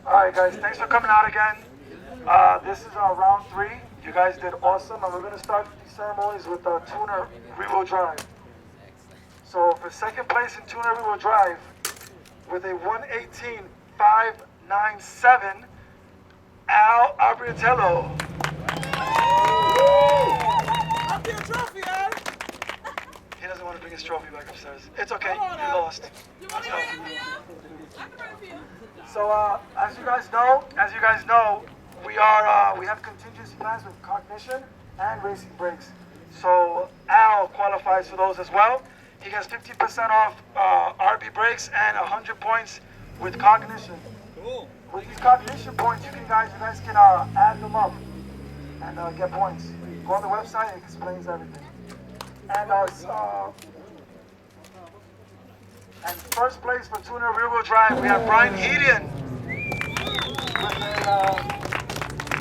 All right, guys, thanks for coming out again. This is round 3. You guys did awesome, and we're going to start these ceremonies with tuner rear-wheel drive. So for second place in tuner rear-wheel drive, with a 118.597, Al Abriatello. Up your trophy, Al. He doesn't want to bring his trophy back upstairs. It's okay, you lost. You want to bring it for you? I can bring it for you. So as you guys know, we have contingency plans with cognition and racing brakes. So Al qualifies for those as well. He gets 15% off RB brakes and 100 points with cognition. Cool. With these cognition points, you guys can add them up and get points. Go on the website, it explains everything. And first place for tuner rear-wheel drive, we have Brian Hedian with a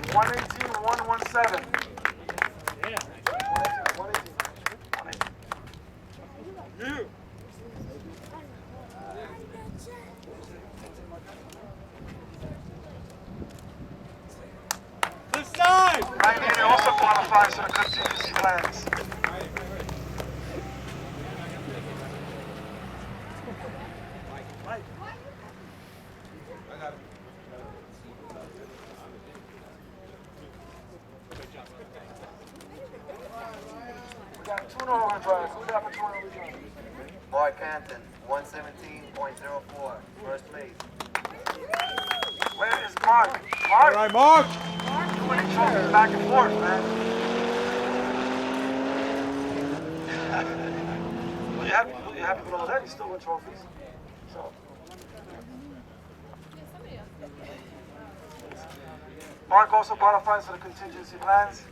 118.117. Yeah. 118. This side. Brian Hedian also qualifies for the contingency plans. Mark Hampton, 117.04, first place. Where is Mark? Mark? All right, Mark. You're winning trophies back and forth, man. Well, you're happy with all that. You still win trophies. So. Mark also qualifies for the contingency plans.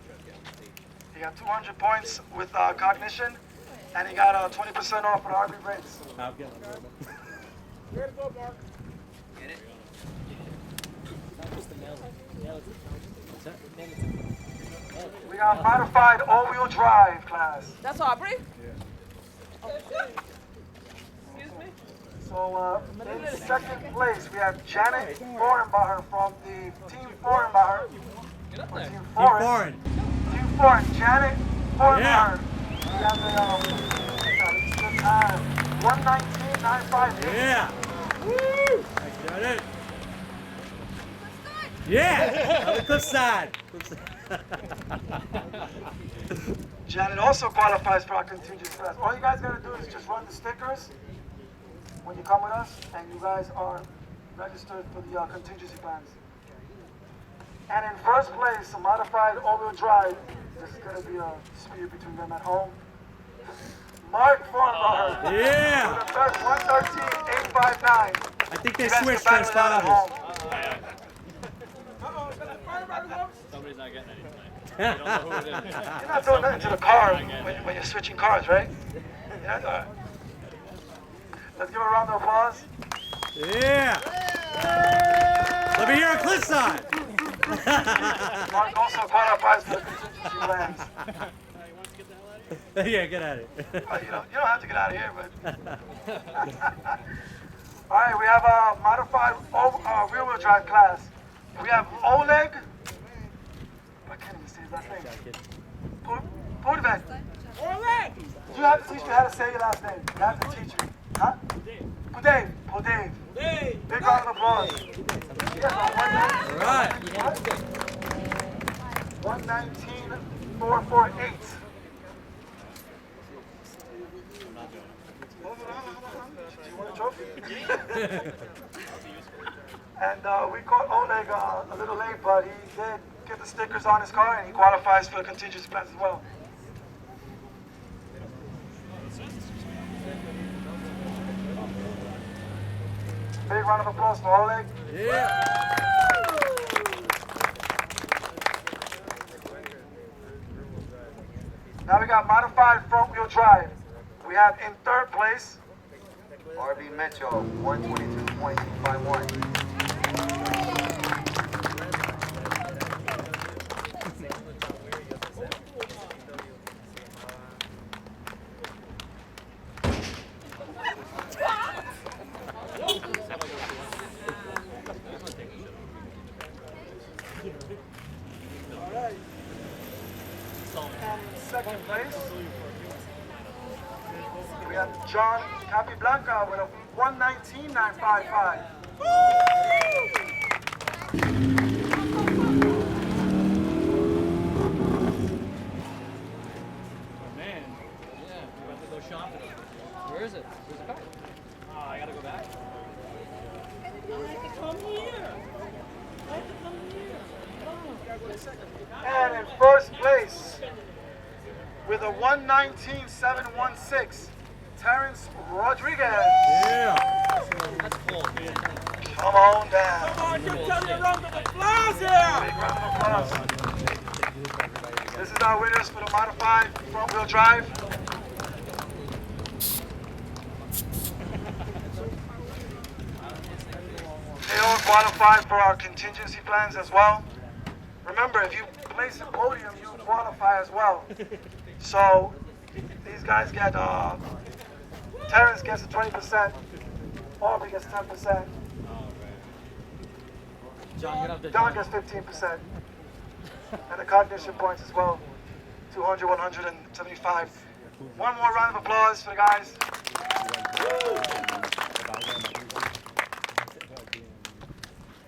He got 200 points with cognition, and he got 20% off with RB brakes. I'll get one. Where to go, Mark? Get it? We got modified all-wheel drive class. That's Aubrey? Excuse me? So in second place, we have Janet Forenbacher from the Team Forenbacher. Get up Or there. Team Foren. Team Foren, Janet Forenbacher. We have the 119.958. Yeah. Woo! I got it. Yeah. On the cliff side. Janet also qualifies for our contingency class. All you guys gotta do is just run the stickers when you come with us, and you guys are registered for the contingency plans. And in first place, a modified all-wheel drive. This is gonna be a dispute between them at home. Mark Forenbacher. Yeah. For the third 113.859. I think they You guys switched can battle that at home. transponders. Somebody's not getting any tonight. You don't know who it is. You're not doing nothing to the car when you're switching cars, right? You're not doing it. Let's give a round of applause. Yeah. Let me hear a cliff side. Mark also qualifies for the contingency plans. Yeah, get at it. You don't have to get out of here, but. All right, we have a modified rear-wheel drive class. We have Oleg. I can't even say his last name. Podvek. Oleg. You have to teach me how to say your last name. You have to teach me. Huh? Podave. Podave. Hey. Big round of applause. All right. 119.448. Do you want a trophy? And we caught Oleg a little late, but he did get the stickers on his car, and he qualifies for the contingency plans as well. Big round of applause for Oleg. Yeah. Now we got modified front-wheel drive. We have in third place, RB Metro, 122.251. John Capiblanca with a 119.955. Man, yeah, we're about to go shopping. Where is it? Where's the car? Oh, I gotta go back. And in first place, with a 119.716, Terrence Rodriguez. Yeah. That's cool. Come on down. Come on, give Terry a round of applause here! Big round of applause. This is our winners for the modified front-wheel drive. They all qualify for our contingency plans as well. Remember, if you place a podium, you qualify as well. So these guys get, Terrence gets 20%, Aubrey gets 10%, John, get up there. John gets 15%, and the cognition points as well, 200, 175. One more round of applause for the guys.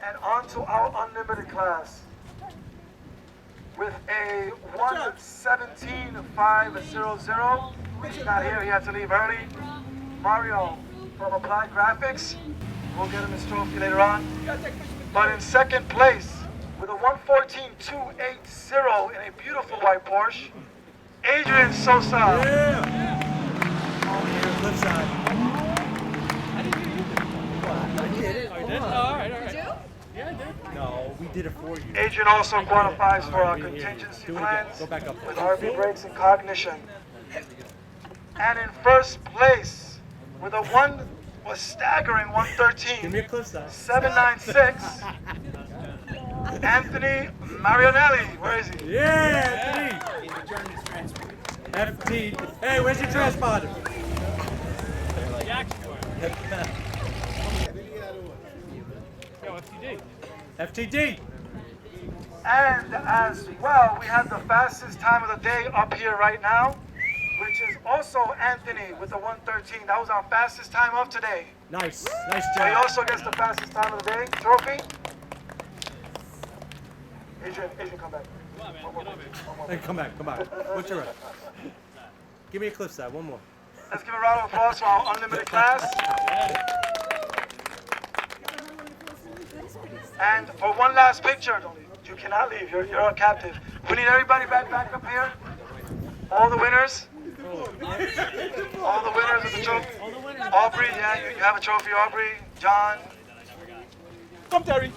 And on to our unlimited class. With a 117.500. He's not here, he had to leave early. Mario from Applied Graphics. We'll get him his trophy later on. But in second place, with a 114.280 in a beautiful white Porsche, Adrian Sosa. Yeah. Oh, here, flip side. I did it. Oh, you did? Oh, all right, all right. Yeah, I did. No, we did it for you. Adrian also qualifies for our contingency Do it again. plans Go back up. with RV brakes and cognition. And in first place, with a staggering 113. Give me a clip side. 796. Anthony Marionelli. Where is he? Yeah, Anthony. FT. Hey, where's your transponder? Jack's for it. Yo, FTD. FTD. And as well, we have the fastest time of the day up here right now, which is also Anthony with the 113. That was our fastest time of today. Nice. Nice So he job. also gets the fastest time of the day trophy. Adrian, come back. Come on, man. Get over here. Hey, come back. What's your rep? Give me a clip side. One more. Let's give a round of applause for our unlimited class. And for one last picture, you cannot leave, you're a captive. We need everybody back up here. All the winners. All the winners of the trophy. Aubrey, yeah, you have a trophy, Aubrey. John. Come, Terry.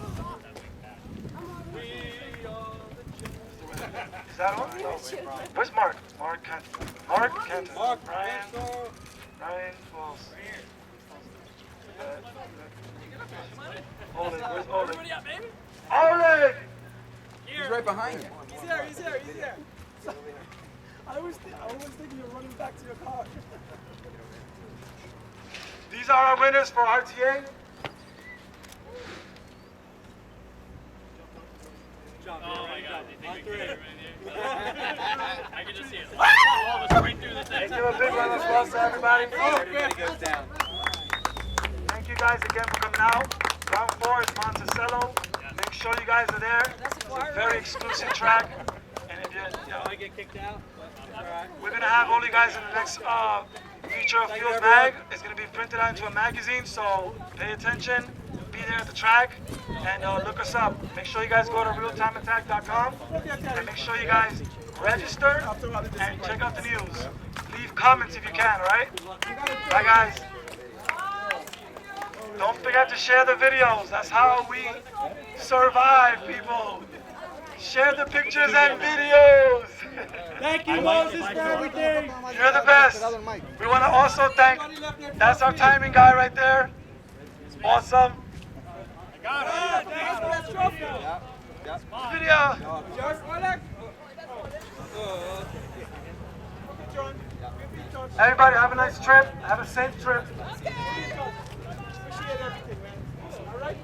Is that on? No. Where's Mark? Mark Canton. Ryan Falls. Oleg, where's Oleg? Everybody up, baby. Oleg! He's right behind you. He's here. I was thinking you're running back to your car. These are our winners for RTA. Oh my God, do you think we can get it right here? I can just see it. All of us right through the thing. Give a big round of applause to everybody. Everybody goes down. Thank you guys again for coming out. Round 4 is Monticello. Make sure you guys are there. It's a very exclusive track. And if I get kicked out. we're going to have all you guys in the next feature of Fuels Mag. It's going to be printed out into a magazine, so pay attention. Be there at the track and look us up. Make sure you guys go to realtimeattack.com and make sure you guys register and check out the news. Leave comments if you can, alright? Bye guys. Don't forget to share the videos. That's how we survive, people. Share the pictures and videos. Thank you, Moses, for everything. You're the best. We want to also thank, that's our timing guy right there. Awesome. Video. Everybody have a nice trip. Have a safe trip. All right?